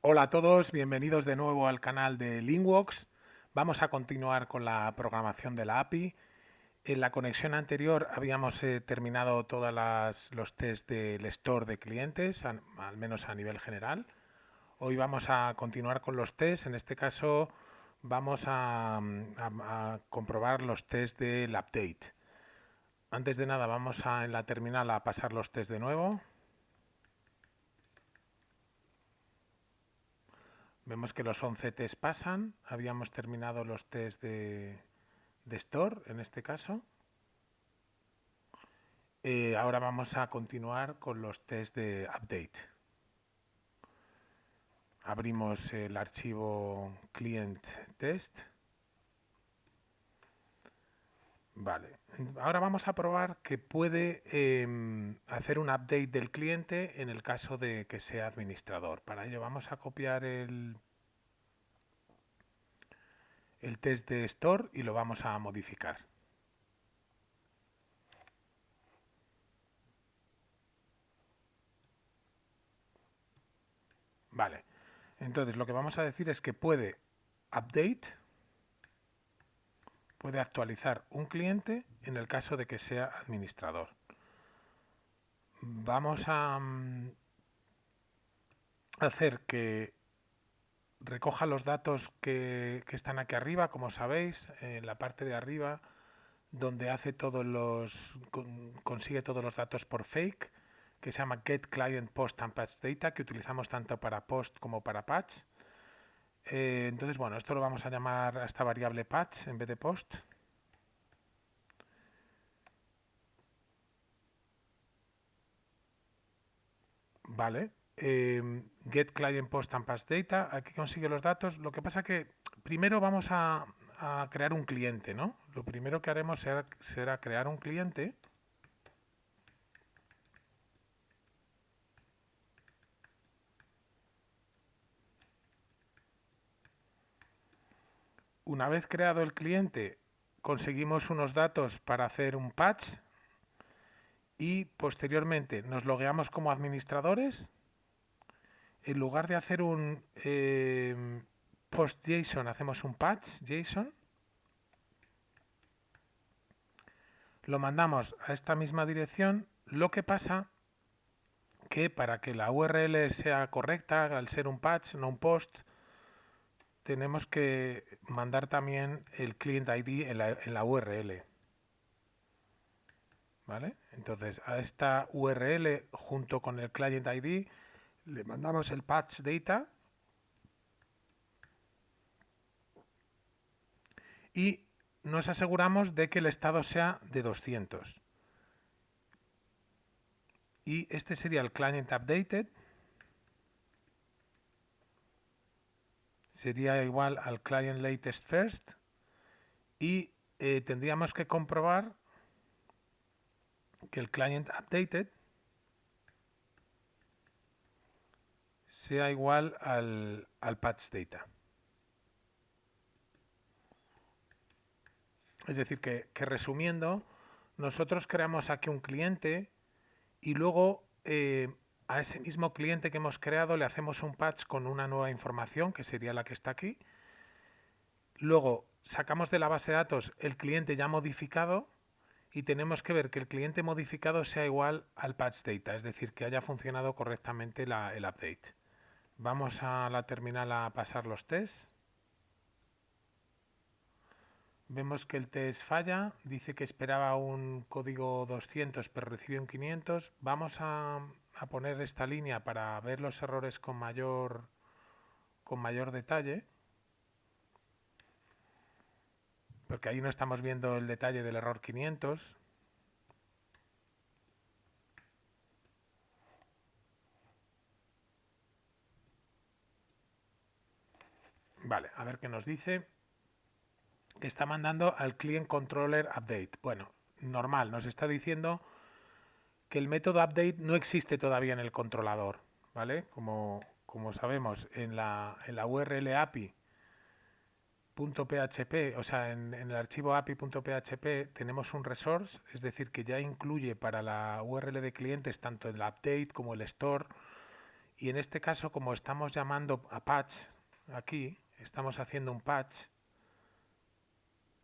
Hola a todos, bienvenidos de nuevo al canal de Linkworks. Vamos a continuar con la programación de la API. En la conexión anterior habíamos terminado todos los tests del store de clientes, al menos a nivel general. Hoy vamos a continuar con los tests. En este caso vamos a comprobar los tests del update. Antes de nada vamos en la terminal a pasar los tests de nuevo. Vemos que los 11 tests pasan. Habíamos terminado los tests de store en este caso. Ahora vamos a continuar con los tests de update. Abrimos el archivo client test. Vale, ahora vamos a probar que puede hacer un update del cliente en el caso de que sea administrador. Para ello vamos a copiar el test de store y lo vamos a modificar. Vale, entonces lo que vamos a decir es que puede puede actualizar un cliente en el caso de que sea administrador. Vamos a hacer que recoja los datos que están aquí arriba, como sabéis, en la parte de arriba, donde hace consigue todos los datos por fake, que se llama Get Client Post and Patch Data, que utilizamos tanto para post como para patch. Entonces, bueno, esto lo vamos a llamar a esta variable patch en vez de post. Vale. Get Client Post and Patch Data. Aquí consigue los datos. Lo que pasa que primero vamos a crear un cliente, ¿no? Lo primero que haremos será crear un cliente. Una vez creado el cliente, conseguimos unos datos para hacer un patch y posteriormente nos logueamos como administradores. En lugar de hacer un post JSON, hacemos un patch JSON. Lo mandamos a esta misma dirección. Lo que pasa que para que la URL sea correcta, al ser un patch, no un post, tenemos que mandar también el client ID en la URL. ¿Vale? Entonces a esta URL junto con el client ID le mandamos el patch data y nos aseguramos de que el estado sea de 200. Y este sería el client updated. Sería igual al client latest first. Y tendríamos que comprobar que el client updated sea igual al patch data. Es decir, que resumiendo, nosotros creamos aquí un cliente y luego a ese mismo cliente que hemos creado le hacemos un patch con una nueva información, que sería la que está aquí. Luego sacamos de la base de datos el cliente ya modificado y tenemos que ver que el cliente modificado sea igual al patch data, es decir, que haya funcionado correctamente el update. Vamos a la terminal a pasar los tests. Vemos que el test falla, dice que esperaba un código 200 pero recibió un 500. Vamos a poner esta línea para ver los errores con mayor detalle, porque ahí no estamos viendo el detalle del error 500. Vale, a ver qué nos dice. Que está mandando al Client Controller Update. Bueno, normal, nos está diciendo que el método update no existe todavía en el controlador, ¿vale? Como sabemos, en la URL API.php, o sea, en el archivo API.php tenemos un resource, es decir, que ya incluye para la URL de clientes tanto el update como el store Y en este caso, como estamos llamando a patch, aquí estamos haciendo un patch,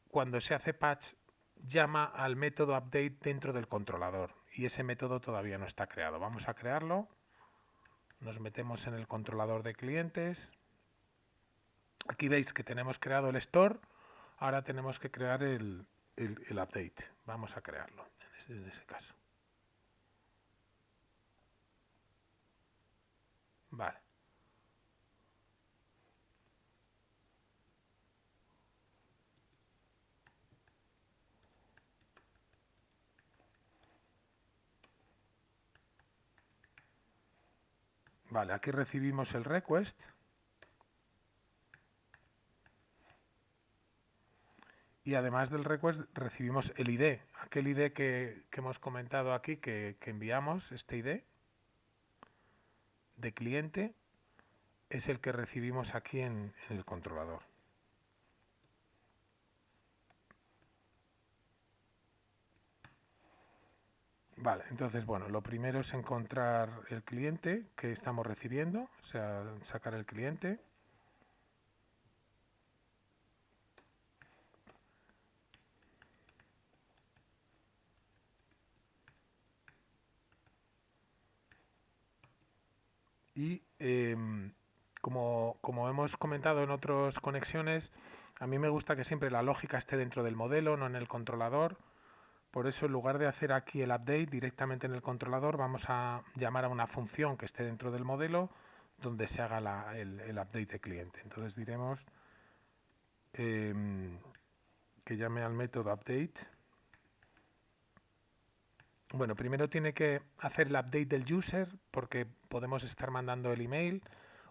cuando se hace patch llama al método update dentro del controlador y ese método todavía no está creado. Vamos a crearlo, nos metemos en el controlador de clientes. Aquí veis que tenemos creado el store, ahora tenemos que crear el update. Vamos a crearlo en ese caso. Vale. Vale, aquí recibimos el request. Y además del request recibimos el ID, aquel ID que hemos comentado aquí, que enviamos, este ID de cliente, es el que recibimos aquí en el controlador. Vale, entonces, bueno, lo primero es encontrar el cliente que estamos recibiendo, o sea, sacar el cliente. Y como hemos comentado en otras conexiones, a mí me gusta que siempre la lógica esté dentro del modelo, no en el controlador. Por eso, en lugar de hacer aquí el update directamente en el controlador, vamos a llamar a una función que esté dentro del modelo donde se haga el update de cliente. Entonces diremos que llame al método update. Bueno, primero tiene que hacer el update del user porque podemos estar mandando el email,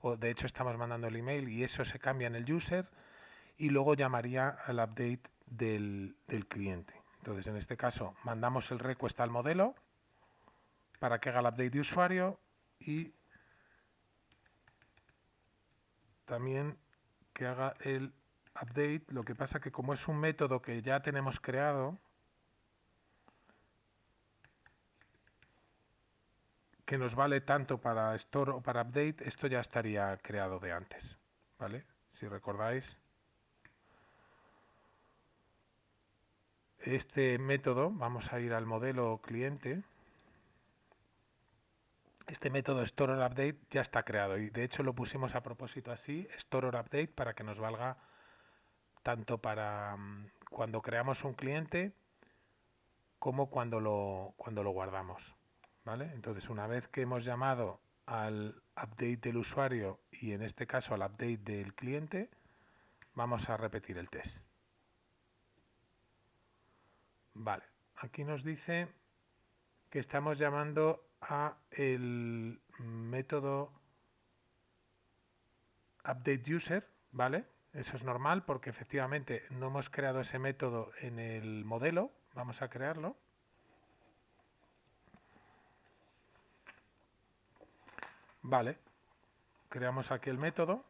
o de hecho estamos mandando el email y eso se cambia en el user, y luego llamaría al update del cliente. Entonces, en este caso, mandamos el request al modelo para que haga el update de usuario y también que haga el update. Lo que pasa que como es un método que ya tenemos creado, que nos vale tanto para store o para update, esto ya estaría creado de antes, ¿vale? Si recordáis, este método, vamos a ir al modelo cliente. Este método store or update ya está creado y de hecho lo pusimos a propósito así, store or update, para que nos valga tanto para cuando creamos un cliente como cuando lo guardamos, ¿vale? Entonces, una vez que hemos llamado al update del usuario y en este caso al update del cliente, vamos a repetir el test. Vale, aquí nos dice que estamos llamando a el método update user, ¿vale? Eso es normal porque efectivamente no hemos creado ese método en el modelo. Vamos a crearlo. Vale, creamos aquí el método.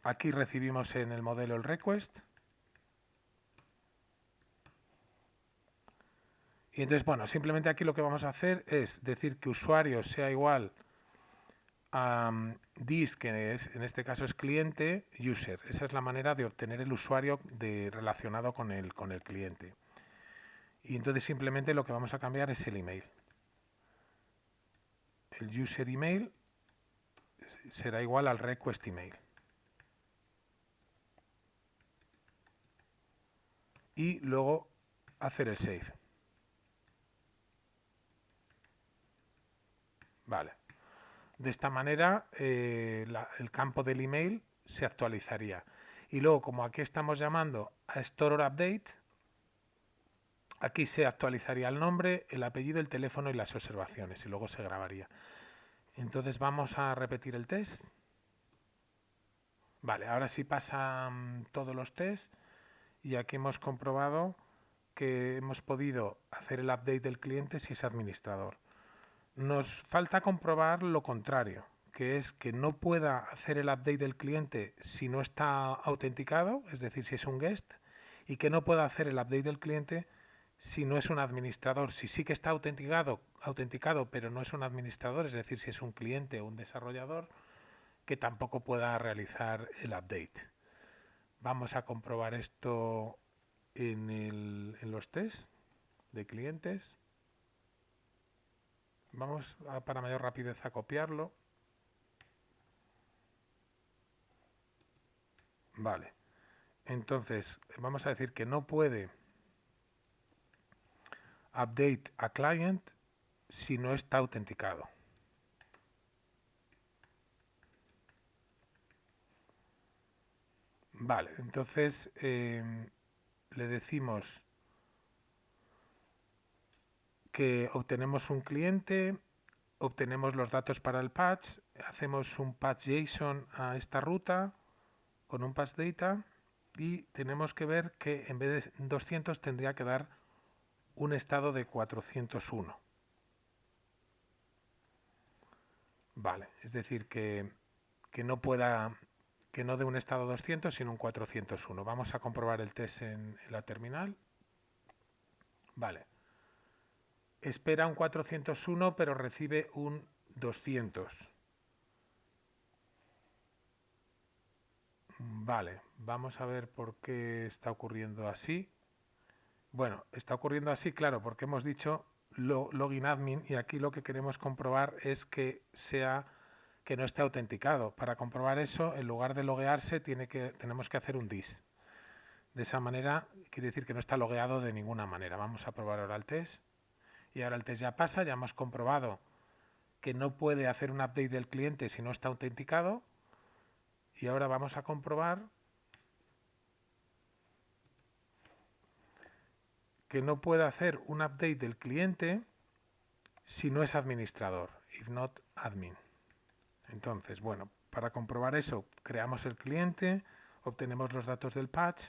Aquí recibimos en el modelo el request. Y entonces, bueno, simplemente aquí lo que vamos a hacer es decir que usuario sea igual a this, que es, en este caso es cliente, user. Esa es la manera de obtener el usuario relacionado con el cliente. Y entonces simplemente lo que vamos a cambiar es el email. El user email será igual al request email. Y luego hacer el save. Vale. De esta manera el campo del email se actualizaría. Y luego, como aquí estamos llamando a Store or Update, aquí se actualizaría el nombre, el apellido, el teléfono y las observaciones. Y luego se grabaría. Entonces vamos a repetir el test. Vale, ahora sí pasan todos los tests. Y aquí hemos comprobado que hemos podido hacer el update del cliente si es administrador. Nos falta comprobar lo contrario, que es que no pueda hacer el update del cliente si no está autenticado, es decir, si es un guest, y que no pueda hacer el update del cliente si no es un administrador. Si sí que está autenticado, pero no es un administrador, es decir, si es un cliente o un desarrollador, que tampoco pueda realizar el update. Vamos a comprobar esto en los tests de clientes. Vamos para mayor rapidez a copiarlo. Vale. Entonces, vamos a decir que no puede update a client si no está autenticado. Vale, entonces le decimos que obtenemos un cliente, obtenemos los datos para el patch, hacemos un patch JSON a esta ruta con un patch data y tenemos que ver que en vez de 200 tendría que dar un estado de 401. Vale, es decir que no dé un estado 200 sino un 401. Vamos a comprobar el test en la terminal. Vale. Espera un 401 pero recibe un 200. Vale, vamos a ver por qué está ocurriendo así. Bueno, está ocurriendo así, claro, porque hemos dicho login admin y aquí lo que queremos comprobar es que no esté autenticado. Para comprobar eso, en lugar de loguearse, tenemos que hacer un dis. De esa manera, quiere decir que no está logueado de ninguna manera. Vamos a probar ahora el test. Y ahora el test ya pasa, ya hemos comprobado que no puede hacer un update del cliente si no está autenticado. Y ahora vamos a comprobar que no puede hacer un update del cliente si no es administrador, if not admin. Entonces, bueno, para comprobar eso, creamos el cliente, obtenemos los datos del patch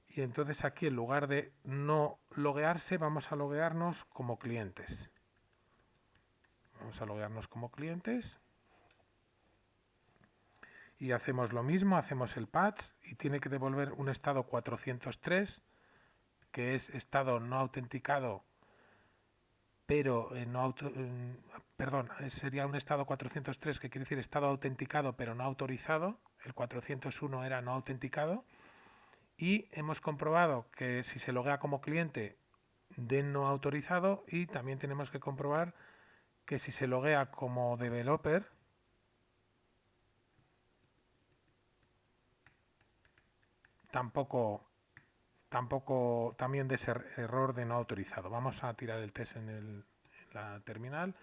y entonces aquí en lugar de no loguearse, vamos a loguearnos como clientes. Vamos a loguearnos como clientes y hacemos lo mismo, hacemos el patch y tiene que devolver un estado 403, que es estado no autenticado, pero sería un estado 403 que quiere decir estado autenticado pero no autorizado. El 401 era no autenticado. Y hemos comprobado que si se loguea como cliente, den no autorizado. Y también tenemos que comprobar que si se loguea como developer, tampoco también de ese error de no autorizado. Vamos a tirar el test en la terminal.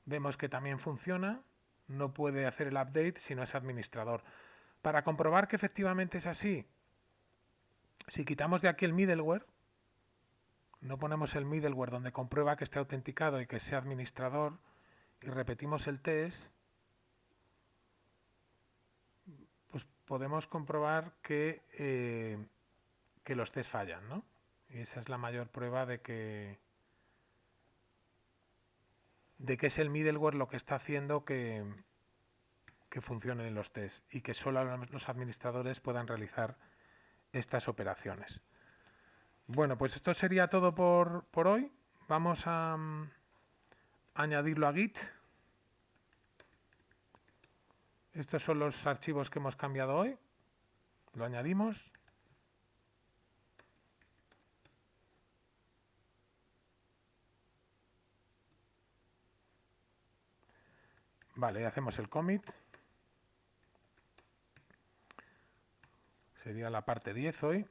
Vemos que también funciona. No puede hacer el update si no es administrador. Para comprobar que efectivamente es así, si quitamos de aquí el middleware, no ponemos el middleware donde comprueba que esté autenticado y que sea administrador y repetimos el test, pues podemos comprobar que los tests fallan, ¿no? Y esa es la mayor prueba de que es el middleware lo que está haciendo que funcionen los tests y que solo los administradores puedan realizar estas operaciones. Bueno, pues esto sería todo por hoy. Vamos a añadirlo a Git. Estos son los archivos que hemos cambiado hoy. Lo añadimos. Vale, hacemos el commit. Sería la parte 10 hoy.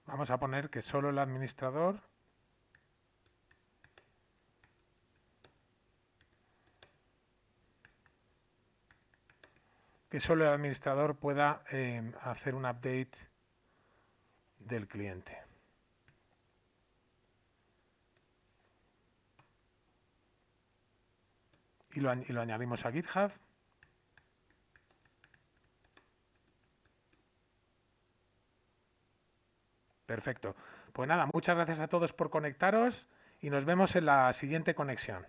Vamos a poner que solo el administrador pueda hacer un update del cliente. Y lo añadimos a GitHub. Perfecto. Pues nada, muchas gracias a todos por conectaros y nos vemos en la siguiente conexión.